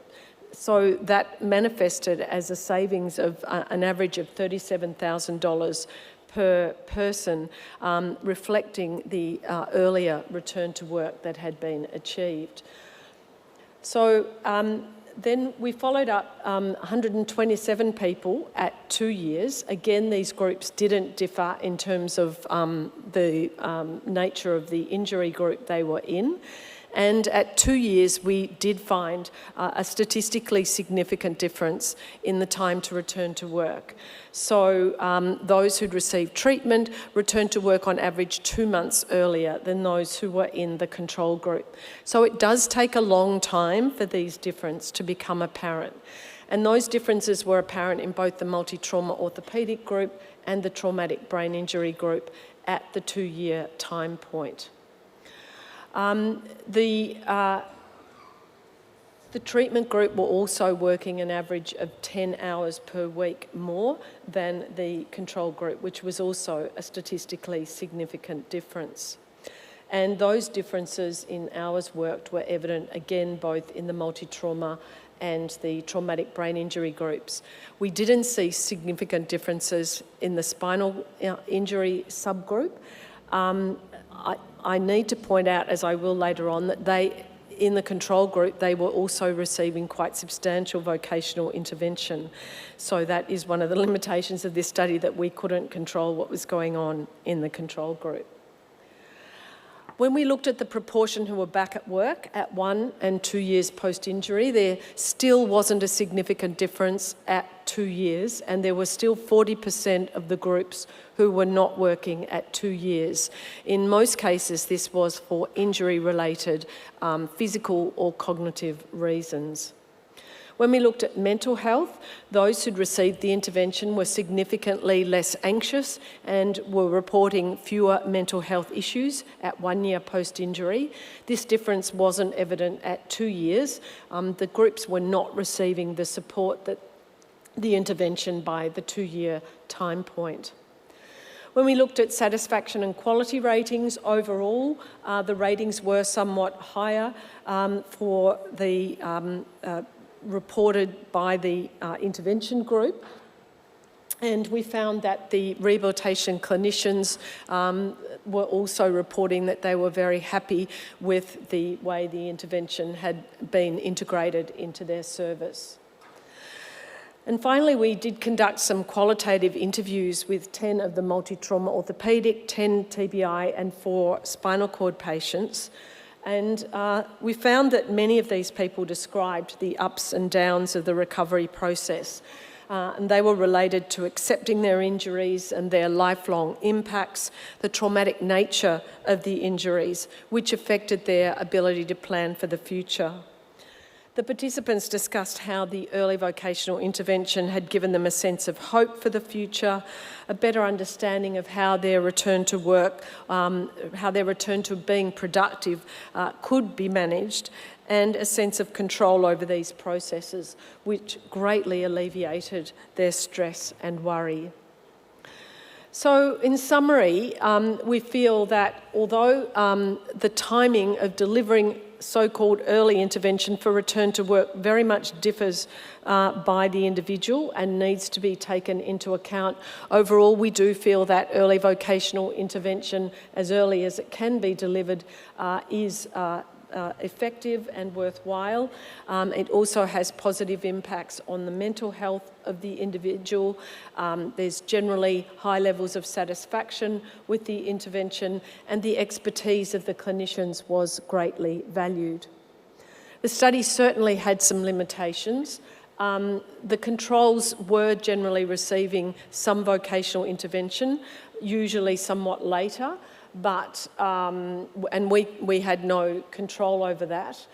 So that manifested as a savings of an average of $37,000 per person, reflecting the earlier return to work that had been achieved. So then we followed up 127 people at 2 years. Again, these groups didn't differ in terms of the nature of the injury group they were in. And at 2 years, we did find a statistically significant difference in the time to return to work. So those who'd received treatment returned to work on average 2 months earlier than those who were in the control group. So it does take a long time for these differences to become apparent. And those differences were apparent in both the multi-trauma orthopaedic group and the traumatic brain injury group at the 2 year time point. The treatment group were also working an average of 10 hours per week more than the control group, which was also a statistically significant difference. And those differences in hours worked were evident again both in the multi-trauma and the traumatic brain injury groups. We didn't see significant differences in the spinal injury subgroup. I need to point out, as I will later on, that in the control group, they were also receiving quite substantial vocational intervention. So that is one of the limitations of this study, that we couldn't control what was going on in the control group. When we looked at the proportion who were back at work at 1 and 2 years post-injury, there still wasn't a significant difference at 2 years, and there were still 40% of the groups who were not working at 2 years. In most cases, this was for injury-related physical or cognitive reasons. When we looked at mental health, those who'd received the intervention were significantly less anxious and were reporting fewer mental health issues at 1 year post-injury. This difference wasn't evident at 2 years. The groups were not receiving the support that the intervention by the 2 year time point. When we looked at satisfaction and quality ratings, overall, the ratings were somewhat higher for the reported by the intervention group. And we found that the rehabilitation clinicians were also reporting that they were very happy with the way the intervention had been integrated into their service. And finally, we did conduct some qualitative interviews with 10 of the multi-trauma orthopaedic, 10 TBI and 4 spinal cord patients. And we found that many of these people described the ups and downs of the recovery process. And they were related to accepting their injuries and their lifelong impacts, the traumatic nature of the injuries, which affected their ability to plan for the future. The participants discussed how the early vocational intervention had given them a sense of hope for the future, a better understanding of how their return to work, how their return to being productive could be managed, and a sense of control over these processes, which greatly alleviated their stress and worry. So in summary, we feel that although the timing of delivering so-called early intervention for return to work very much differs by the individual and needs to be taken into account, overall we do feel that early vocational intervention, as early as it can be delivered, is effective and worthwhile. It also has positive impacts on the mental health of the individual. There's generally high levels of satisfaction with the intervention, and the expertise of the clinicians was greatly valued. The study certainly had some limitations. The controls were generally receiving some vocational intervention, usually somewhat later, but and we had no control over that.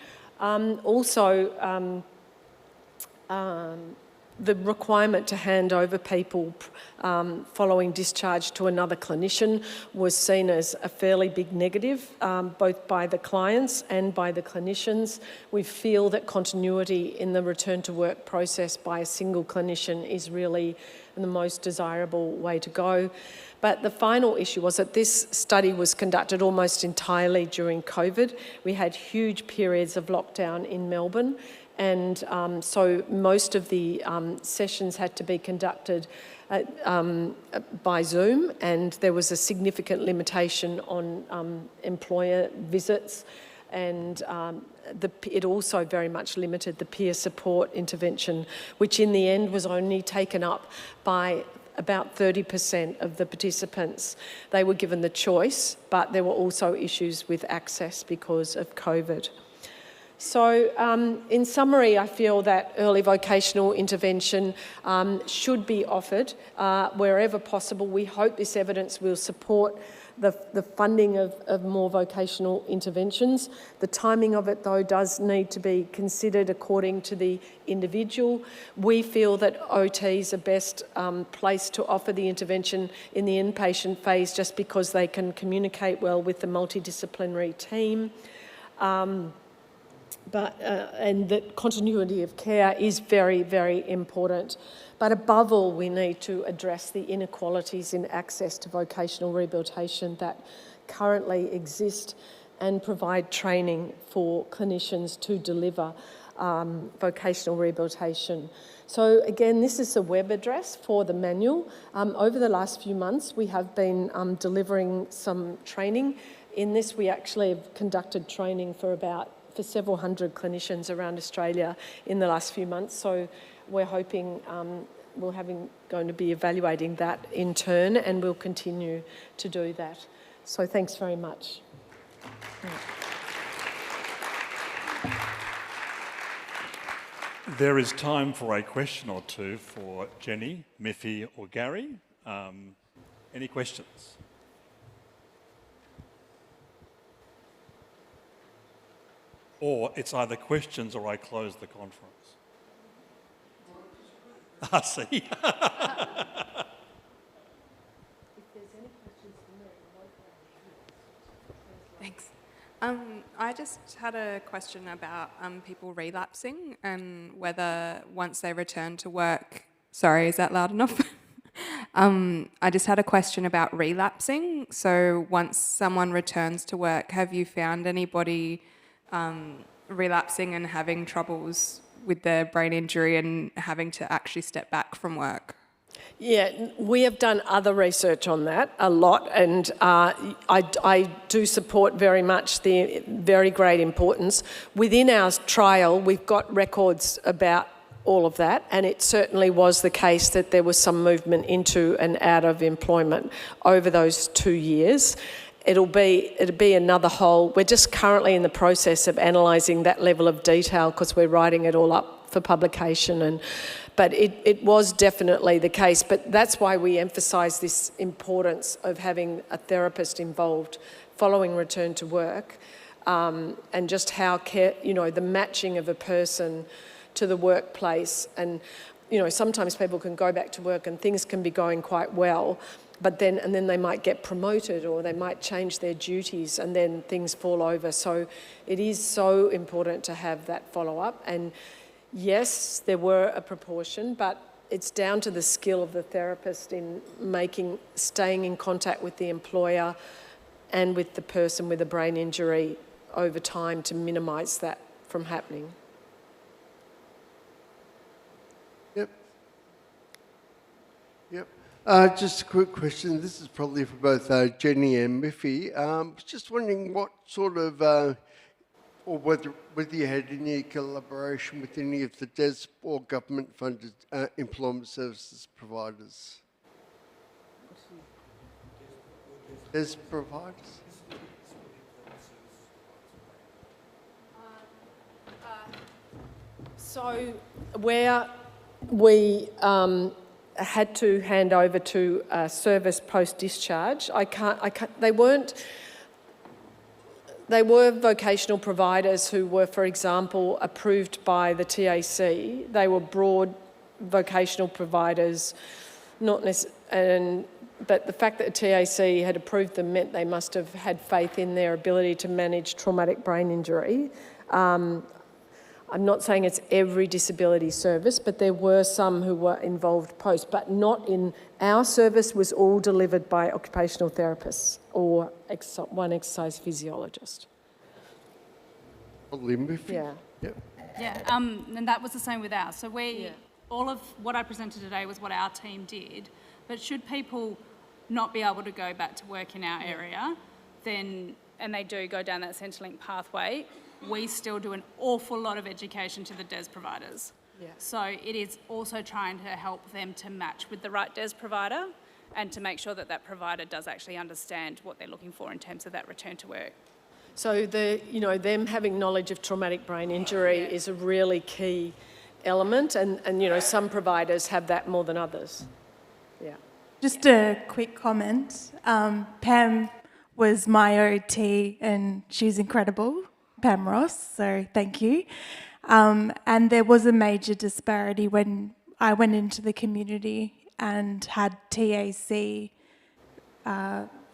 The requirement to hand over people following discharge to another clinician was seen as a fairly big negative, both by the clients and by the clinicians. We feel that continuity in the return to work process by a single clinician is really the most desirable way to go. But the final issue was that this study was conducted almost entirely during COVID. We had huge periods of lockdown in Melbourne, and so most of the sessions had to be conducted by Zoom, and there was a significant limitation on employer visits, and it also very much limited the peer support intervention, which in the end was only taken up by about 30% of the participants. They were given the choice, but there were also issues with access because of COVID. So in summary, I feel that early vocational intervention should be offered wherever possible. We hope this evidence will support the funding of more vocational interventions. The timing of it, though, does need to be considered according to the individual. We feel that OTs are best placed to offer the intervention in the inpatient phase just because they can communicate well with the multidisciplinary team. And that continuity of care is very, very important. But above all, we need to address the inequalities in access to vocational rehabilitation that currently exist and provide training for clinicians to deliver vocational rehabilitation. So again, this is a web address for the manual. Over the last few months, we have been delivering some training. In this, we actually have conducted training for several hundred clinicians around Australia in the last few months. So we're hoping going to be evaluating that in turn, and we'll continue to do that. So thanks very much. There is time for a question or two for Jennie, Miffy or Garry. Any questions? Or it's either questions or I close the conference. I see. Thanks. I just had a question about people relapsing and whether once they return to work... Sorry, is that loud enough? I just had a question about relapsing. So once someone returns to work, have you found anybody relapsing and having troubles with their brain injury and having to actually step back from work? Yeah, we have done other research on that a lot, and I do support very much the very great importance. Within our trial, we've got records about all of that, and it certainly was the case that there was some movement into and out of employment over those 2 years. It'll be another whole... We're just currently in the process of analysing that level of detail because we're writing it all up for publication, but it was definitely the case. But that's why we emphasise this importance of having a therapist involved following return to work, and just how the matching of a person to the workplace. And sometimes people can go back to work and things can be going quite well, but then they might get promoted or they might change their duties and then things fall over. So it is so important to have that follow-up. And yes, there were a proportion, but it's down to the skill of the therapist in staying in contact with the employer and with the person with a brain injury over time to minimise that from happening. Just a quick question. This is probably for both Jennie and Miffy. Just wondering what sort of, or whether you had any collaboration with any of the DES or government-funded employment services providers. DES providers? So where we had to hand over to a service post-discharge, they were vocational providers who were, for example, approved by the TAC. They were broad vocational providers, but the fact that the TAC had approved them meant they must have had faith in their ability to manage traumatic brain injury. I'm not saying it's every disability service, but there were some who were involved post, but not in our service. Was all delivered by occupational therapists or one exercise physiologist. Yeah. Yeah, and that was the same with ours. So all of what I presented today was what our team did, but should people not be able to go back to work in our area, and they do go down that Centrelink pathway, we still do an awful lot of education to the DES providers. Yeah. So it is also trying to help them to match with the right DES provider and to make sure that that provider does actually understand what they're looking for in terms of that return to work. So them having knowledge of traumatic brain injury is a really key element, and some providers have that more than others. Yeah. Just a quick comment. Pam was my OT and she's incredible. Pam Ross, so thank you. And there was a major disparity when I went into the community and had TAC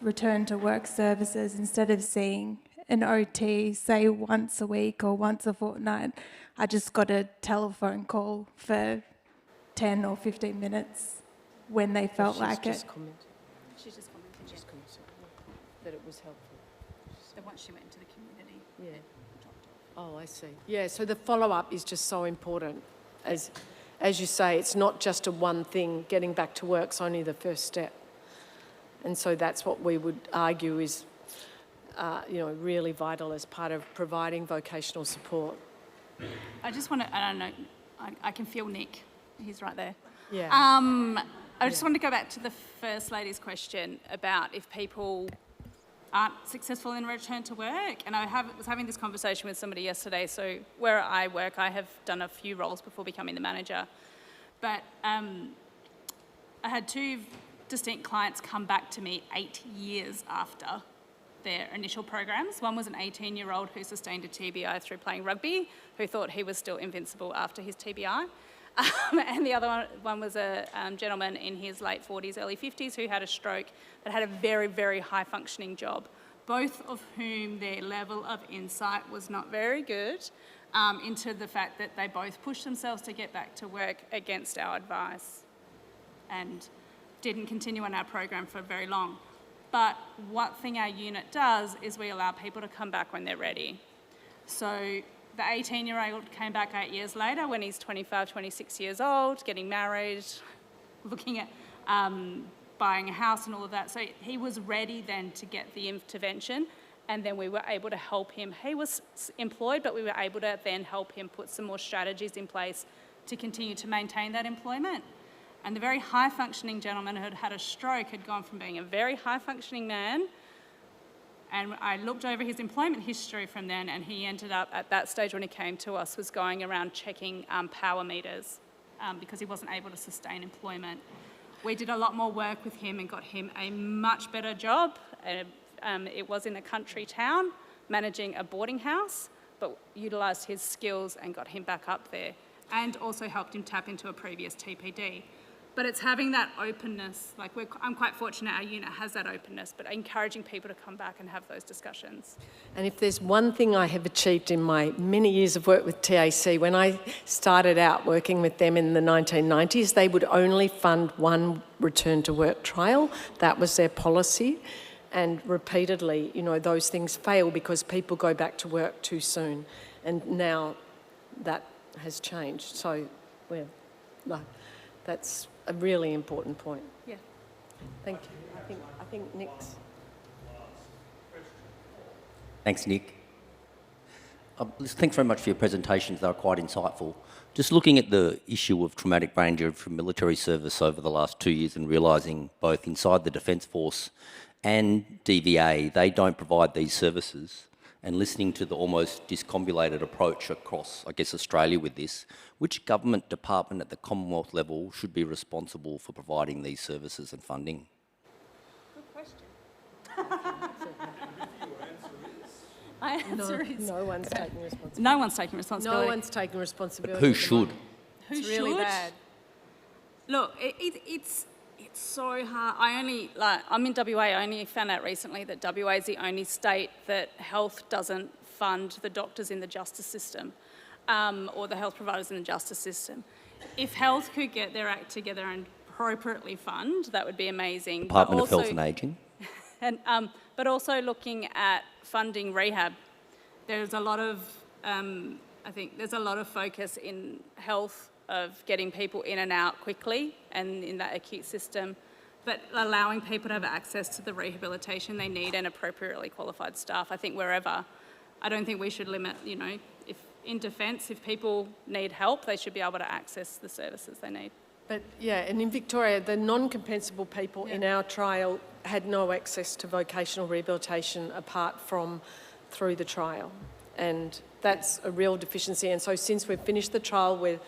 return to work services. Instead of seeing an OT, say once a week or once a fortnight, I just got a telephone call for 10 or 15 minutes when they felt like it. She's just commented that it was helpful. So once she went into the community, yeah. Oh, I see. Yeah, so the follow-up is just so important. As you say, it's not just a one thing. Getting back to work's only the first step. And so that's what we would argue is, really vital as part of providing vocational support. I just want to, I don't know, I can feel Nick. He's right there. Yeah. I just wanted to go back to the First Lady's question about if people aren't successful in return to work. And I was having this conversation with somebody yesterday. So where I work, I have done a few roles before becoming the manager. But I had two distinct clients come back to me 8 years after their initial programs. One was an 18-year-old who sustained a TBI through playing rugby, who thought he was still invincible after his TBI. And the other one was a gentleman in his late 40s, early 50s, who had a stroke but had a very, very high-functioning job, both of whom their level of insight was not very good into the fact that they both pushed themselves to get back to work against our advice and didn't continue on our program for very long. But one thing our unit does is we allow people to come back when they're ready. So the 18-year-old came back 8 years later when he's 25, 26 years old, getting married, looking at buying a house and all of that. So he was ready then to get the intervention, and then we were able to help him. He was employed, but we were able to then help him put some more strategies in place to continue to maintain that employment. And the very high-functioning gentleman who had had a stroke had gone from being a very high-functioning man, and I looked over his employment history from then, and he ended up, at that stage when he came to us, was going around checking power meters because he wasn't able to sustain employment. We did a lot more work with him and got him a much better job. It was in a country town, managing a boarding house, but utilised his skills and got him back up there, and also helped him tap into a previous TPD. But it's having that openness, like I'm quite fortunate our unit has that openness, but encouraging people to come back and have those discussions. And if there's one thing I have achieved in my many years of work with TAC, when I started out working with them in the 1990s, they would only fund one return to work trial. That was their policy. And repeatedly, you know, those things fail because people go back to work too soon. And now that has changed. So, that's a really important point. Yeah. Thank you. I think Nick's. Thanks, Nick. Thanks very much for your presentations. They were quite insightful. Just looking at the issue of traumatic brain injury from military service over the last 2 years and realising both inside the Defence Force and DVA, they don't provide these services, and listening to the almost discombobulated approach across, I guess, Australia with this, which government department at the Commonwealth level should be responsible for providing these services and funding? Good question. My answer is... No one's taking responsibility. No one's taking responsibility. No one's taking responsibility. But who should? Who It's really should? bad. Look, it's so hard. I'm in WA. I only found out recently that WA is the only state that health doesn't fund the doctors in the justice system or the health providers in the justice system. If health could get their act together and appropriately fund, that would be amazing. Department of Health and Ageing. And, but also looking at funding rehab. There's a lot of, I think there's a lot of focus in health of getting people in and out quickly and in that acute system, but allowing people to have access to the rehabilitation they need and appropriately qualified staff. I think wherever, I don't think we should limit, you know, if in defence, if people need help, they should be able to access the services they need. But yeah, and in Victoria, the non-compensable people in our trial had no access to vocational rehabilitation apart from through the trial. And that's a real deficiency. And so since we've finished the trial, we're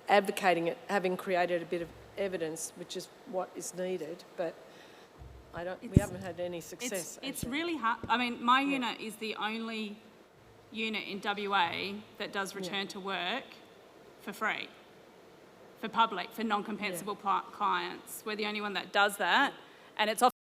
advocating it, having created a bit of evidence, which is what is needed, but we haven't had any success. It's really hard. I mean, my unit is the only unit in WA that does return to work for free, for public, for non-compensable clients. We're the only one that does that, and it's often